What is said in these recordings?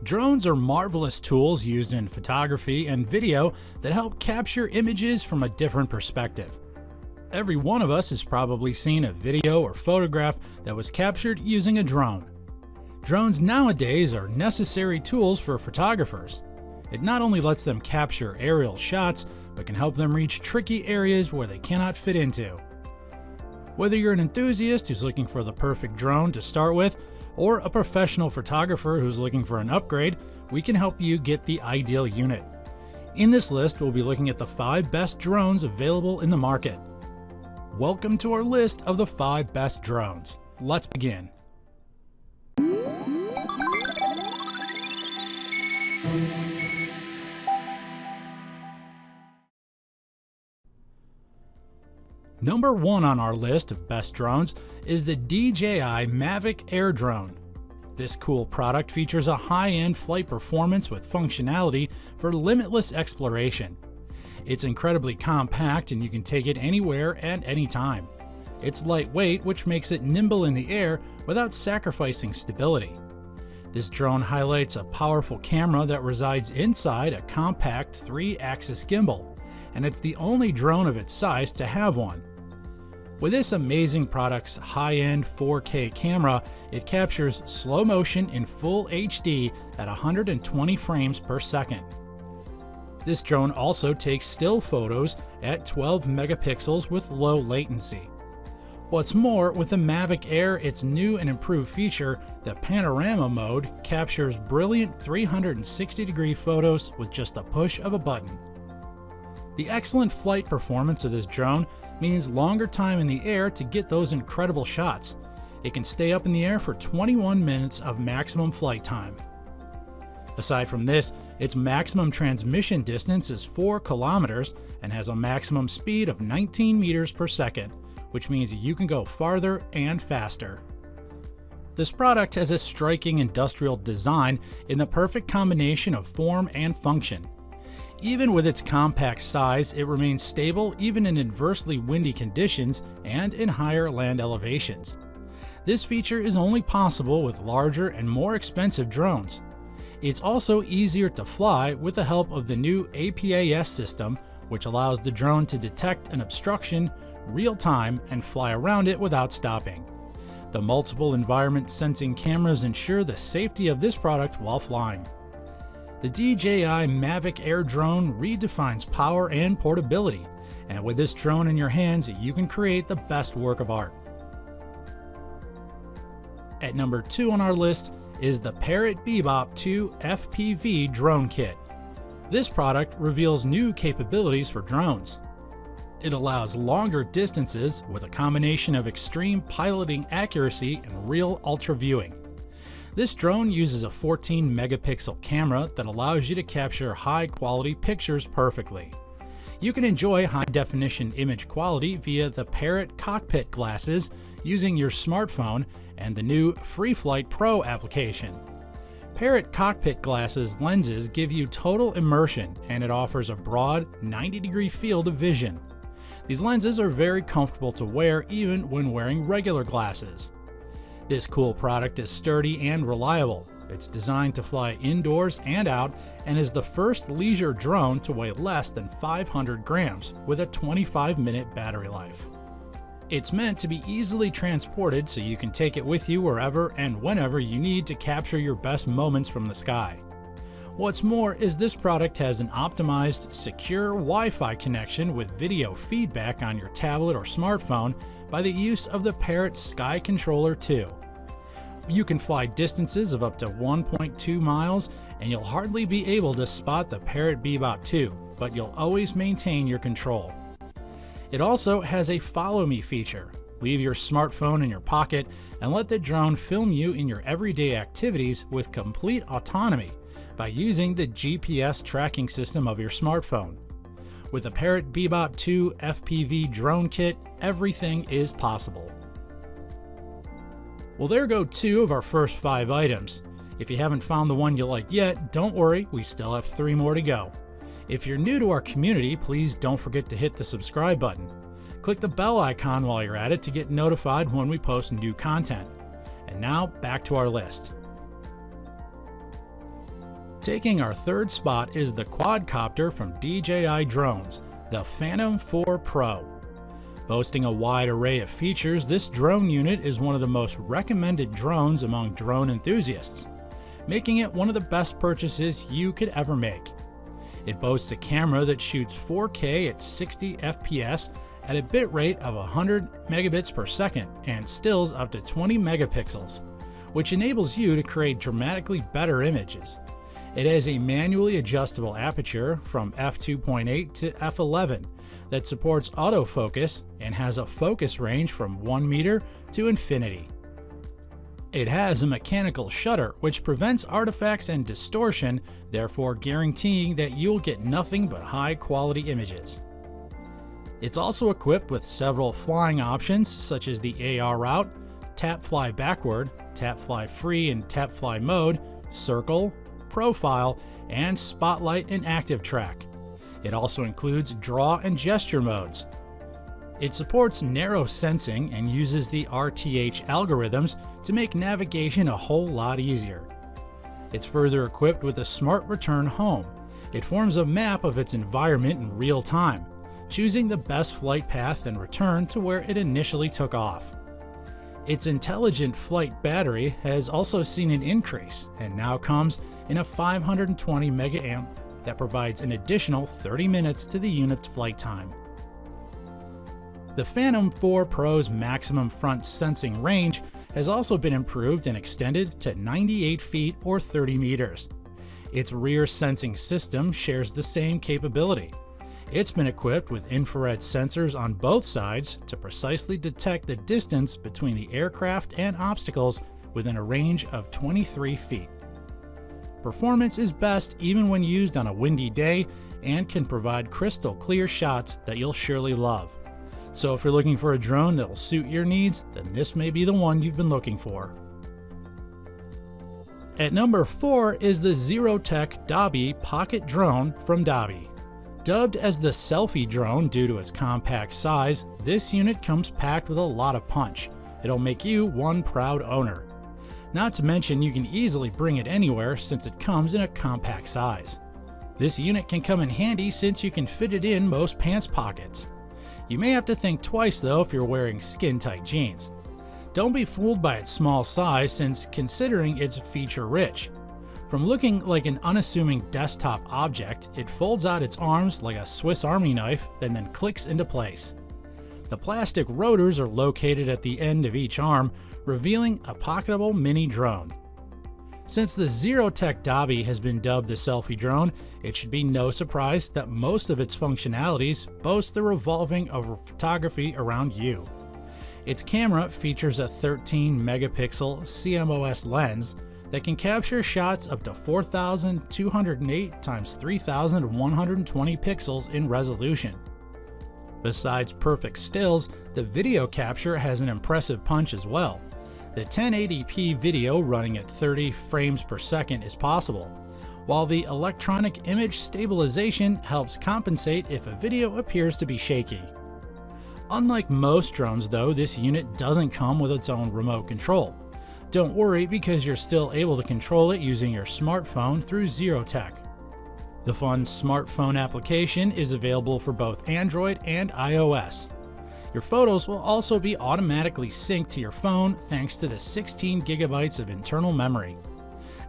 Drones are marvelous tools used in photography and video that help capture images from a different perspective. Every one of us has probably seen a video or photograph that was captured using a drone. Drones nowadays are necessary tools for photographers. It not only lets them capture aerial shots, but can help them reach tricky areas where they cannot fit into. Whether you're an enthusiast who's looking for the perfect drone to start with, or a professional photographer who's looking for an upgrade, we can help you get the ideal unit. In this list, we'll be looking at the 5 best drones available in the market. Welcome to our list of the 5 best drones. Let's begin. Number 1 on our list of best drones is the DJI Mavic Air Drone. This cool product features a high-end flight performance with functionality for limitless exploration. It's incredibly compact and you can take it anywhere at any time. It's lightweight, which makes it nimble in the air without sacrificing stability. This drone highlights a powerful camera that resides inside a compact 3-axis gimbal, and it's the only drone of its size to have one. With this amazing product's high-end 4K camera, it captures slow motion in full HD at 120 frames per second. This drone also takes still photos at 12 megapixels with low latency. What's more, with the Mavic Air, its new and improved feature, the Panorama mode, captures brilliant 360-degree photos with just the push of a button. The excellent flight performance of this drone means longer time in the air to get those incredible shots. It can stay up in the air for 21 minutes of maximum flight time. Aside from this, its maximum transmission distance is 4 kilometers and has a maximum speed of 19 meters per second, which means you can go farther and faster. This product has a striking industrial design in the perfect combination of form and function. Even with its compact size, it remains stable even in adversely windy conditions and in higher land elevations. This feature is only possible with larger and more expensive drones. It's also easier to fly with the help of the new APAS system, which allows the drone to detect an obstruction real-time and fly around it without stopping. The multiple environment sensing cameras ensure the safety of this product while flying. The DJI Mavic Air Drone redefines power and portability, and with this drone in your hands, you can create the best work of art. At number 2 on our list is the Parrot Bebop 2 FPV Drone Kit. This product reveals new capabilities for drones. It allows longer distances with a combination of extreme piloting accuracy and real ultra viewing. This drone uses a 14 megapixel camera that allows you to capture high quality pictures perfectly. You can enjoy high definition image quality via the Parrot cockpit glasses using your smartphone and the new FreeFlight Pro application. Parrot cockpit glasses lenses give you total immersion, and it offers a broad 90-degree field of vision. These lenses are very comfortable to wear even when wearing regular glasses. This cool product is sturdy and reliable. It's designed to fly indoors and out and is the first leisure drone to weigh less than 500 grams with a 25-minute battery life. It's meant to be easily transported so you can take it with you wherever and whenever you need to capture your best moments from the sky. What's more is this product has an optimized, secure Wi-Fi connection with video feedback on your tablet or smartphone by the use of the Parrot Sky Controller 2. You can fly distances of up to 1.2 miles and you'll hardly be able to spot the Parrot Bebop 2, but you'll always maintain your control. It also has a Follow Me feature. Leave your smartphone in your pocket and let the drone film you in your everyday activities with complete autonomy by using the GPS tracking system of your smartphone. With the Parrot Bebop 2 FPV Drone Kit, everything is possible. Well, there go 2 of our first 5 items. If you haven't found the one you like yet, don't worry, we still have 3 more to go. If you're new to our community, please don't forget to hit the subscribe button. Click the bell icon while you're at it to get notified when we post new content. And now, back to our list. Taking our third spot is the quadcopter from DJI Drones, the Phantom 4 Pro. Boasting a wide array of features, this drone unit is one of the most recommended drones among drone enthusiasts, making it one of the best purchases you could ever make. It boasts a camera that shoots 4K at 60 FPS at a bitrate of 100 megabits per second and stills up to 20 megapixels, which enables you to create dramatically better images. It has a manually adjustable aperture from f2.8 to f11 that supports autofocus and has a focus range from 1 meter to infinity. It has a mechanical shutter which prevents artifacts and distortion, therefore guaranteeing that you'll get nothing but high-quality images. It's also equipped with several flying options such as the AR route, tap fly backward, tap fly free and tap fly mode, circle, profile, and spotlight and active track. It also includes draw and gesture modes. It supports narrow sensing and uses the RTH algorithms to make navigation a whole lot easier. It's further equipped with a smart return home. It forms a map of its environment in real time, choosing the best flight path and return to where it initially took off. Its intelligent flight battery has also seen an increase and now comes in a 520 mAh that provides an additional 30 minutes to the unit's flight time. The Phantom 4 Pro's maximum front sensing range has also been improved and extended to 98 feet or 30 meters. Its rear sensing system shares the same capability. It's been equipped with infrared sensors on both sides to precisely detect the distance between the aircraft and obstacles within a range of 23 feet. Performance is best even when used on a windy day and can provide crystal clear shots that you'll surely love. So if you're looking for a drone that'll suit your needs, then this may be the one you've been looking for. At number 4 is the Zerotech Dobby Pocket Drone from Dobby. Dubbed as the selfie drone due to its compact size, this unit comes packed with a lot of punch. It'll make you one proud owner. Not to mention you can easily bring it anywhere since it comes in a compact size. This unit can come in handy since you can fit it in most pants pockets. You may have to think twice though if you're wearing skin-tight jeans. Don't be fooled by its small size since considering it's feature-rich. From looking like an unassuming desktop object, it folds out its arms like a Swiss Army knife and then clicks into place. The plastic rotors are located at the end of each arm, revealing a pocketable mini drone. Since the Zerotech Dobby has been dubbed the selfie drone, it should be no surprise that most of its functionalities boast the revolving of photography around you. Its camera features a 13 megapixel CMOS lens that can capture shots up to 4,208 x 3,120 pixels in resolution. Besides perfect stills, the video capture has an impressive punch as well. The 1080p video running at 30 frames per second is possible, while the electronic image stabilization helps compensate if a video appears to be shaky. Unlike most drones though, this unit doesn't come with its own remote control. Don't worry because you're still able to control it using your smartphone through Zerotech. The fun smartphone application is available for both Android and iOS. Your photos will also be automatically synced to your phone thanks to the 16 gigabytes of internal memory.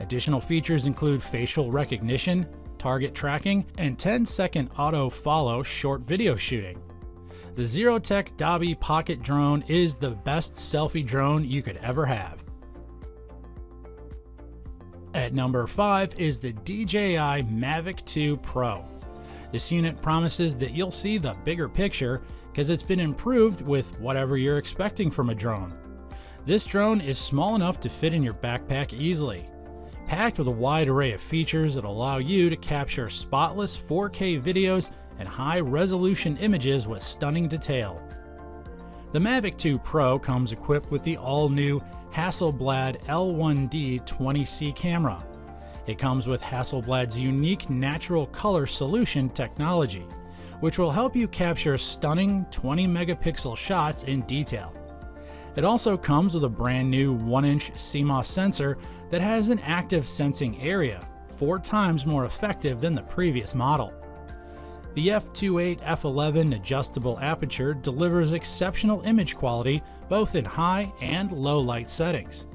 Additional features include facial recognition, target tracking, and 10-second auto-follow short video shooting. The Zerotech Dobby Pocket Drone is the best selfie drone you could ever have. At number 5 is the DJI Mavic 2 Pro. This unit promises that you'll see the bigger picture because it's been improved with whatever you're expecting from a drone. This drone is small enough to fit in your backpack easily, packed with a wide array of features that allow you to capture spotless 4K videos and high-resolution images with stunning detail. The Mavic 2 Pro comes equipped with the all-new Hasselblad L1D 20C camera. It comes with Hasselblad's unique natural color solution technology, which will help you capture stunning 20 megapixel shots in detail. It also comes with a brand new 1-inch CMOS sensor that has an active sensing area, 4 times more effective than the previous model. The f2.8 f11 adjustable aperture delivers exceptional image quality both in high and low light settings.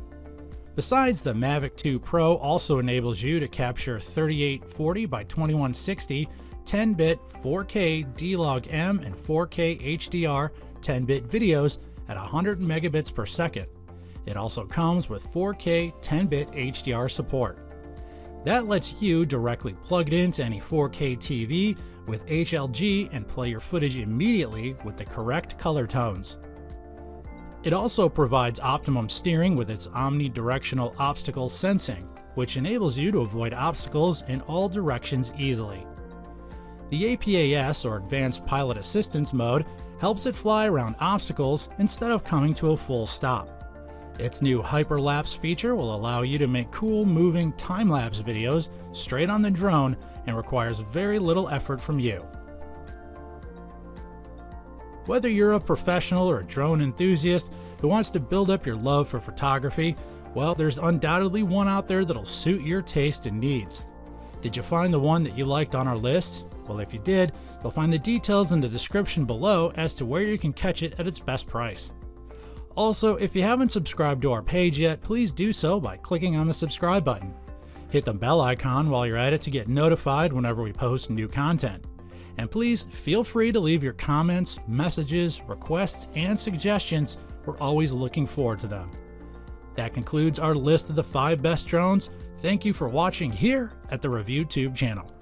Besides, the Mavic 2 Pro also enables you to capture 3840 by 2160 10-bit 4K D-Log-M and 4K HDR 10-bit videos at 100 megabits per second. It also comes with 4K 10-bit HDR support. That lets you directly plug it into any 4K TV with HLG and play your footage immediately with the correct color tones. It also provides optimum steering with its omnidirectional obstacle sensing, which enables you to avoid obstacles in all directions easily. The APAS, or Advanced Pilot Assistance mode, helps it fly around obstacles instead of coming to a full stop. Its new hyperlapse feature will allow you to make cool moving time-lapse videos straight on the drone and requires very little effort from you. Whether you're a professional or a drone enthusiast who wants to build up your love for photography, well, there's undoubtedly one out there that'll suit your taste and needs. Did you find the one that you liked on our list? Well, if you did, you'll find the details in the description below as to where you can catch it at its best price. Also, if you haven't subscribed to our page yet, please do so by clicking on the subscribe button. Hit the bell icon while you're at it to get notified whenever we post new content. And please feel free to leave your comments, messages, requests, and suggestions. We're always looking forward to them. That concludes our list of the 5 best drones. Thank you for watching here at the ReviewTube channel.